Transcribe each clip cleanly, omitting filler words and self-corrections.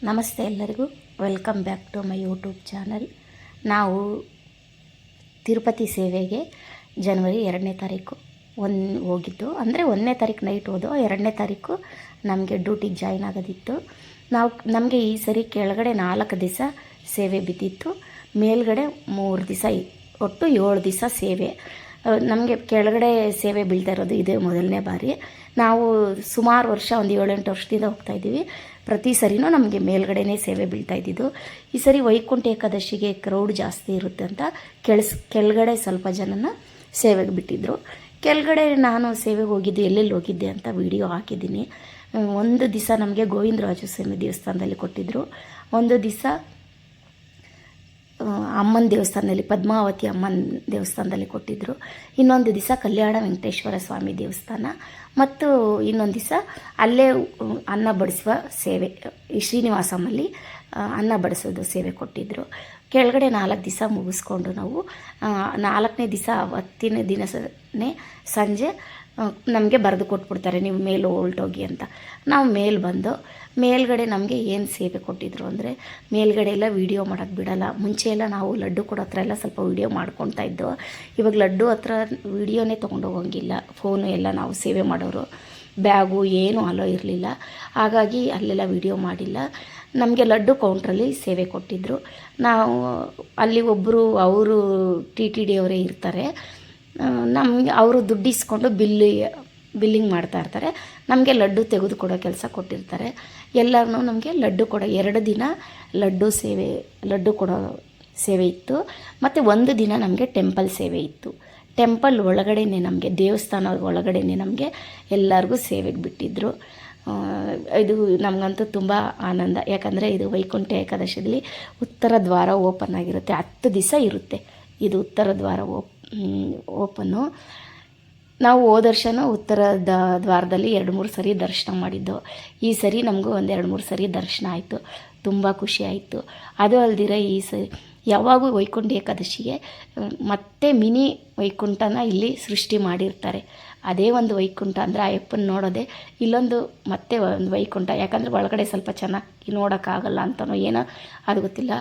ನಮಸ್ತೆ ಎಲ್ಲರಿಗೂ, welcome back to my YouTube channel. ನಾವು ತಿರುಪತಿ ಸೇವೆಗೆ ಜನವರಿ 2ನೇ ತಾರೀಕು ಹೋಗಿದ್ದು. ಅಂದರೆ 1ನೇ ತಾರೀಕು ನೈಟ್ ಹೋದೋ, 2ನೇ ತಾರೀಕು ನಮಗೆ ಡ್ಯೂಟಿಗೆ ಜಾಯ್ನ್ ಆಗೋದಿತ್ತು. ನಮಗೆ ಈ ಸರಿ ಕೆಳಗಡೆ 4 ದಿವಸ ಸೇವೆ ಬಿದ್ದಿತ್ತು, ಮೇಲ್ಗಡೆ 3 ದಿವಸ, ಒಟ್ಟು 7 ದಿವಸ ಸೇವೆ. ನಮಗೆ ಕೆಳಗಡೆ ಸೇವೆ ಬೀಳ್ತಾ ಇರೋದು ಇದೇ ಮೊದಲನೇ ಬಾರಿ. ನಾವು ಸುಮಾರು ವರ್ಷ, ಒಂದು 7-8 ವರ್ಷದಿಂದ ಹೋಗ್ತಾಯಿದ್ದೀವಿ. ಪ್ರತಿ ಸರಿನೂ ನಮಗೆ ಮೇಲ್ಗಡೆನೇ ಸೇವೆ ಬೀಳ್ತಾ ಇದ್ದಿದ್ದು. ಈ ಸರಿ ವೈಕುಂಠ ಏಕಾದಶಿಗೆ ಕ್ರೌಡ್ ಜಾಸ್ತಿ ಇರುತ್ತೆ ಅಂತ ಕೆಳಗಡೆ ಸ್ವಲ್ಪ ಜನನ ಸೇವೆಗೆ ಬಿಟ್ಟಿದ್ದರು. ಕೆಳಗಡೆ ನಾನು ಸೇವೆಗೆ ಹೋಗಿದ್ದು, ಎಲ್ಲೆಲ್ಲಿ ಹೋಗಿದ್ದೆ ಅಂತ ವಿಡಿಯೋ ಹಾಕಿದ್ದೀನಿ. ಒಂದು ದಿವಸ ನಮಗೆ ಗೋವಿಂದರಾಜ ಸ್ವಾಮಿ ದೇವಸ್ಥಾನದಲ್ಲಿ ಕೊಟ್ಟಿದ್ದರು, ಒಂದು ದಿವಸ ಅಮ್ಮನ ದೇವಸ್ಥಾನದಲ್ಲಿ, ಪದ್ಮಾವತಿ ಅಮ್ಮನ ದೇವಸ್ಥಾನದಲ್ಲಿ ಕೊಟ್ಟಿದ್ದರು, ಇನ್ನೊಂದು ದಿವಸ ಕಲ್ಯಾಣ ವೆಂಕಟೇಶ್ವರ ಸ್ವಾಮಿ ದೇವಸ್ಥಾನ, ಮತ್ತು ಇನ್ನೊಂದು ದಿವಸ ಅಲ್ಲೇ ಅನ್ನ ಬಡಿಸುವ ಸೇವೆ, ಈ ಶ್ರೀನಿವಾಸಮಲ್ಲಿ ಅನ್ನ ಬಡಿಸೋದು ಸೇವೆ ಕೊಟ್ಟಿದ್ದರು. ಕೆಳಗಡೆ 4 ದಿವಸ ಮುಗಿಸ್ಕೊಂಡು ನಾವು 4ನೇ ದಿವಸ, ಅವತ್ತಿನ ದಿನನೇ ಸಂಜೆ ನಮಗೆ ಬರೆದು ಕೊಟ್ಬಿಡ್ತಾರೆ, ನೀವು ಮೇಲೆ ಹೊರಟೋಗಿ ಅಂತ. ನಾವು ಮೇಲೆ ಬಂದು ಮೇಲ್ಗಡೆ ನಮಗೆ ಏನು ಸೇವೆ ಕೊಟ್ಟಿದ್ರು ಅಂದರೆ, ಮೇಲ್ಗಡೆ ಎಲ್ಲ ವೀಡಿಯೋ ಮಾಡೋಕ್ಕೆ ಬಿಡೋಲ್ಲ. ಮುಂಚೆ ಎಲ್ಲ ನಾವು ಲಡ್ಡು ಕೊಡೋ ಹತ್ರ ಎಲ್ಲ ಸ್ವಲ್ಪ ವೀಡಿಯೋ ಮಾಡ್ಕೊತಾ ಇದ್ದೋ. ಇವಾಗ ಲಡ್ಡು ಹತ್ರ ವೀಡಿಯೋನೇ ತೊಗೊಂಡೋಗಂಗಿಲ್ಲ, ಫೋನು ಎಲ್ಲ ನಾವು ಸೇವೆ ಮಾಡೋರು, ಬ್ಯಾಗು ಏನೂ ಅಲೋ ಇರಲಿಲ್ಲ. ಹಾಗಾಗಿ ಅಲ್ಲೆಲ್ಲ ವೀಡಿಯೋ ಮಾಡಿಲ್ಲ. ನಮಗೆ ಲಡ್ಡು ಕೌಂಟ್ರಲ್ಲಿ ಸೇವೆ ಕೊಟ್ಟಿದ್ದರು. ನಾವು ಅಲ್ಲಿ ಒಬ್ಬರು, ಅವರು TTD ಅವರೇ ಇರ್ತಾರೆ, ನಮಗೆ ಅವರು ದುಡ್ಡು ಇಸ್ಕೊಂಡು ಬಿಲ್ಲಿಂಗ್ ಮಾಡ್ತಾ ಇರ್ತಾರೆ. ನಮಗೆ ಲಡ್ಡು ತೆಗೆದು ಕೊಡೋ ಕೆಲಸ ಕೊಟ್ಟಿರ್ತಾರೆ. ಎಲ್ಲರೂ ನಮಗೆ ಲಡ್ಡು ಕೊಡೋ 2 ದಿನ ಲಡ್ಡು ಕೊಡೋ ಸೇವೆ ಇತ್ತು. ಮತ್ತು ಒಂದು ದಿನ ನಮಗೆ ಟೆಂಪಲ್ ಸೇವೆ ಇತ್ತು. ಟೆಂಪಲ್ ಒಳಗಡೆನೇ, ನಮಗೆ ದೇವಸ್ಥಾನ ಒಳಗಡೆನೇ ನಮಗೆ ಎಲ್ಲರಿಗೂ ಸೇವೆಗೆ ಬಿಟ್ಟಿದ್ದರು. ಇದು ನಮಗಂತೂ ತುಂಬ ಆನಂದ. ಯಾಕಂದರೆ ಇದು ವೈಕುಂಠ ಏಕಾದಶಿಯಲ್ಲಿ ಉತ್ತರ ದ್ವಾರ ಓಪನ್ ಆಗಿರುತ್ತೆ, 10 ದಿವಸ ಇರುತ್ತೆ ಇದು ಉತ್ತರ ದ್ವಾರ ಓಪನ್ನು. ನಾವು ಹೋದ ವರ್ಷನೂ ಉತ್ತರದ ದ್ವಾರದಲ್ಲಿ 2-3 ಸರಿ ದರ್ಶನ ಮಾಡಿದ್ದು. ಈ ಸರಿ ನಮಗೂ ಒಂದು 2-3 ಸರಿ ದರ್ಶನ ಆಯಿತು, ತುಂಬ ಖುಷಿ ಆಯಿತು. ಅದು ಅಲ್ದಿರ ಈ ಸರಿ ಯಾವಾಗೂ ವೈಕುಂಠ ಏಕಾದಶಿಗೆ ಮತ್ತೆ ಮಿನಿ ವೈಕುಂಠನ ಇಲ್ಲಿ ಸೃಷ್ಟಿ ಮಾಡಿರ್ತಾರೆ. ಅದೇ ಒಂದು ವೈಕುಂಠ ಅಂದರೆ ಅಯ್ಯಪ್ಪನ ನೋಡೋದೆ, ಇಲ್ಲೊಂದು ಮತ್ತೆ ಒಂದು ವೈಕುಂಠ. ಯಾಕಂದರೆ ಒಳಗಡೆ ಸ್ವಲ್ಪ ಚೆನ್ನಾಗಿ ನೋಡೋಕ್ಕಾಗಲ್ಲ ಅಂತನೋ ಏನೋ ಅದು ಗೊತ್ತಿಲ್ಲ.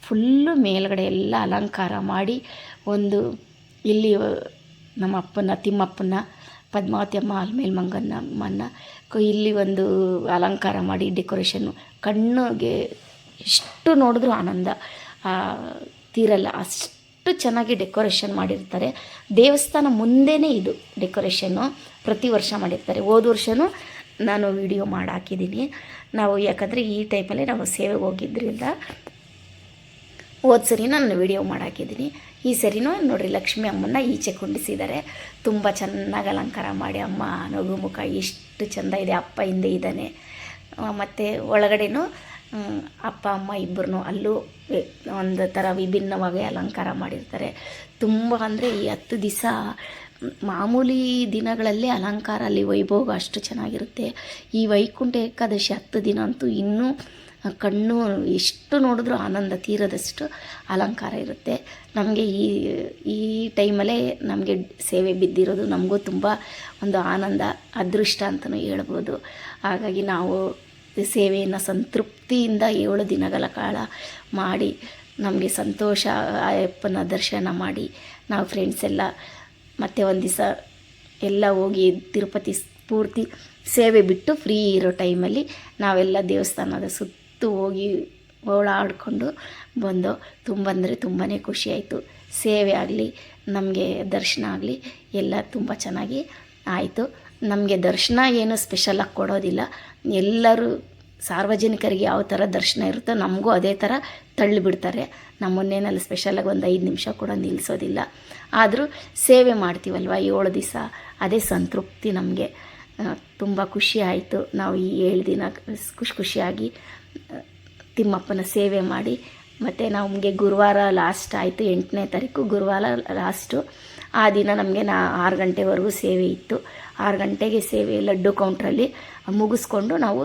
ಫುಲ್ಲು ಮೇಲ್ಗಡೆ ಎಲ್ಲ ಅಲಂಕಾರ ಮಾಡಿ, ಒಂದು ಇಲ್ಲಿ ನಮ್ಮ ಅಪ್ಪನ, ತಿಮ್ಮಪ್ಪನ, ಪದ್ಮಾವತಿ ಅಮ್ಮ, ಆಲ್ಮೇಲೆ ಮಂಗನ ಅಮ್ಮನ ಇಲ್ಲಿ ಒಂದು ಅಲಂಕಾರ ಮಾಡಿ, ಡೆಕೋರೇಷನ್ನು ಕಣ್ಣಿಗೆ ಎಷ್ಟು ನೋಡಿದ್ರೂ ಆನಂದ ತೀರಲ್ಲ, ಅಷ್ಟು ಚೆನ್ನಾಗಿ ಡೆಕೋರೇಷನ್ ಮಾಡಿರ್ತಾರೆ. ದೇವಸ್ಥಾನ ಮುಂದೆನೇ ಇದು ಡೆಕೋರೇಷನ್ನು ಪ್ರತಿ ವರ್ಷ ಮಾಡಿರ್ತಾರೆ. ಹೋದ ವರ್ಷವೂ ನಾನು ವಿಡಿಯೋ ಮಾಡಿ ಹಾಕಿದ್ದೀನಿ. ನಾವು ಯಾಕಂದರೆ ಈ ಟೈಮಲ್ಲಿ ನಾವು ಸೇವೆಗೆ ಹೋಗಿದ್ದರಿಂದ ಹೋದ ಸರಿ ನಾನು ವಿಡಿಯೋ ಮಾಡಿ ಹಾಕಿದ್ದೀನಿ. ಈ ಸರಿನೂ ನೋಡಿರಿ, ಲಕ್ಷ್ಮೀ ಅಮ್ಮನ ಈಚೆ ಕುಂಡಿಸಿದ್ದಾರೆ. ತುಂಬ ಚೆನ್ನಾಗಿ ಅಲಂಕಾರ ಮಾಡಿ, ಅಮ್ಮ ನಗು ಮುಖ ಎಷ್ಟು ಚೆಂದ ಇದೆ. ಅಪ್ಪ ಹಿಂದೆ ಇದ್ದಾನೆ. ಮತ್ತು ಒಳಗಡೆನೂ ಅಪ್ಪ ಅಮ್ಮ ಇಬ್ಬರೂ ಅಲ್ಲೂ ಒಂದು ಥರ ವಿಭಿನ್ನವಾಗಿ ಅಲಂಕಾರ ಮಾಡಿರ್ತಾರೆ. ತುಂಬ ಅಂದರೆ ಈ 10 ದಿವಸ ಮಾಮೂಲಿ ದಿನಗಳಲ್ಲೇ ಅಲಂಕಾರ, ಅಲ್ಲಿ ವೈಭೋಗ ಅಷ್ಟು ಚೆನ್ನಾಗಿರುತ್ತೆ. ಈ ವೈಕುಂಠ ಏಕಾದಶಿ 10 ದಿನ ಅಂತೂ ಇನ್ನೂ ಕಣ್ಣು ಎಷ್ಟು ನೋಡಿದ್ರೂ ಆನಂದ ತೀರದಷ್ಟು ಅಲಂಕಾರ ಇರುತ್ತೆ. ನಮಗೆ ಈ ಟೈಮಲ್ಲೇ ನಮಗೆ ಸೇವೆ ಬಿದ್ದಿರೋದು ನಮಗೂ ತುಂಬ ಒಂದು ಆನಂದ, ಅದೃಷ್ಟ ಅಂತಲೂ ಹೇಳ್ಬೋದು. ಹಾಗಾಗಿ ನಾವು ಸೇವೆಯನ್ನು ಸಂತೃಪ್ತಿಯಿಂದ 7 ದಿನಗಳ ಕಾಲ ಮಾಡಿ, ನಮಗೆ ಸಂತೋಷ, ಅಯ್ಯಪ್ಪನ ದರ್ಶನ ಮಾಡಿ, ನಾವು ಫ್ರೆಂಡ್ಸ್ ಎಲ್ಲ ಮತ್ತೆ ಒಂದು ದಿವಸ ಎಲ್ಲ ಹೋಗಿ ತಿರುಪತಿ ಪೂರ್ತಿ ಸೇವೆ ಬಿಟ್ಟು ಫ್ರೀ ಇರೋ ಟೈಮಲ್ಲಿ ನಾವೆಲ್ಲ ದೇವಸ್ಥಾನದ ಸುತ್ತ ಹೋಗಿ ಓಡಾಡಿಕೊಂಡು ಬಂದು ತುಂಬ ಅಂದರೆ ತುಂಬಾ ಖುಷಿಯಾಯಿತು. ಸೇವೆ ಆಗಲಿ, ನಮಗೆ ದರ್ಶನ ಆಗಲಿ, ಎಲ್ಲ ತುಂಬ ಚೆನ್ನಾಗಿ ಆಯಿತು. ನಮಗೆ ದರ್ಶನ ಏನು ಸ್ಪೆಷಲಾಗಿ ಕೊಡೋದಿಲ್ಲ, ಎಲ್ಲರೂ ಸಾರ್ವಜನಿಕರಿಗೆ ಯಾವ ಥರ ದರ್ಶನ ಇರುತ್ತೋ ನಮಗೂ ಅದೇ ಥರ ತಳ್ಳಿಬಿಡ್ತಾರೆ. ನಮ್ಮನ್ನೇನಲ್ಲಿ ಸ್ಪೆಷಲಾಗಿ ಒಂದು 5 ನಿಮಿಷ ಕೂಡ ನಿಲ್ಲಿಸೋದಿಲ್ಲ. ಆದರೂ ಸೇವೆ ಮಾಡ್ತೀವಲ್ವ 7 ದಿವಸ, ಅದೇ ಸಂತೃಪ್ತಿ ನಮಗೆ. ತುಂಬ ಖುಷಿ ಆಯಿತು. ನಾವು ಈ 7 ದಿನ ಖುಷಿಯಾಗಿ ತಿಮ್ಮಪ್ಪನ ಸೇವೆ ಮಾಡಿ, ಮತ್ತು ನಮಗೆ ಗುರುವಾರ ಲಾಸ್ಟ್ ಆಯಿತು, 8ನೇ ತಾರೀಕು ಗುರುವಾರ ಲಾಸ್ಟು. ಆ ದಿನ ನಮಗೆ 6 ಗಂಟೆವರೆಗೂ ಸೇವೆ ಇತ್ತು. 6 ಗಂಟೆಗೆ ಸೇವೆ ಲಡ್ಡು ಕೌಂಟ್ರಲ್ಲಿ ಮುಗಿಸ್ಕೊಂಡು ನಾವು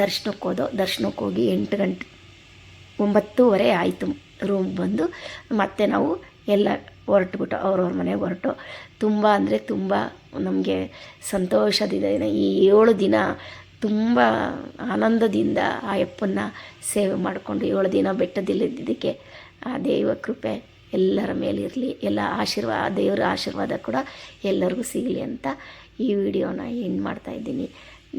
ದರ್ಶನಕ್ಕೆ ಹೋಗಿ 8 ಗಂಟೆ 9:30 ಆಯಿತು ರೂಮ್ಗೆ ಬಂದು. ಮತ್ತೆ ನಾವು ಎಲ್ಲ ಹೊರಟುಬಿಟ್ಟು ಅವ್ರವ್ರ ಮನೆಗೆ ಹೊರಟು. ತುಂಬ ಅಂದರೆ ತುಂಬ ನಮಗೆ ಸಂತೋಷದಿದೆ. ಈ 7 ದಿನ ತುಂಬ ಆನಂದದಿಂದ ಆ ಅಪ್ಪನ್ನ ಸೇವೆ ಮಾಡಿಕೊಂಡು 7 ದಿನ ಬೆಟ್ಟದಲ್ಲಿದ್ದಕ್ಕೆ ಆ ದೈವ ಕೃಪೆ ಎಲ್ಲರ ಮೇಲಿರಲಿ, ಎಲ್ಲ ದೇವರ ಆಶೀರ್ವಾದ ಕೂಡ ಎಲ್ಲರಿಗೂ ಸಿಗಲಿ ಅಂತ ಈ ವಿಡಿಯೋನ ಎಂಡ್ ಮಾಡ್ತಾಯಿದ್ದೀನಿ.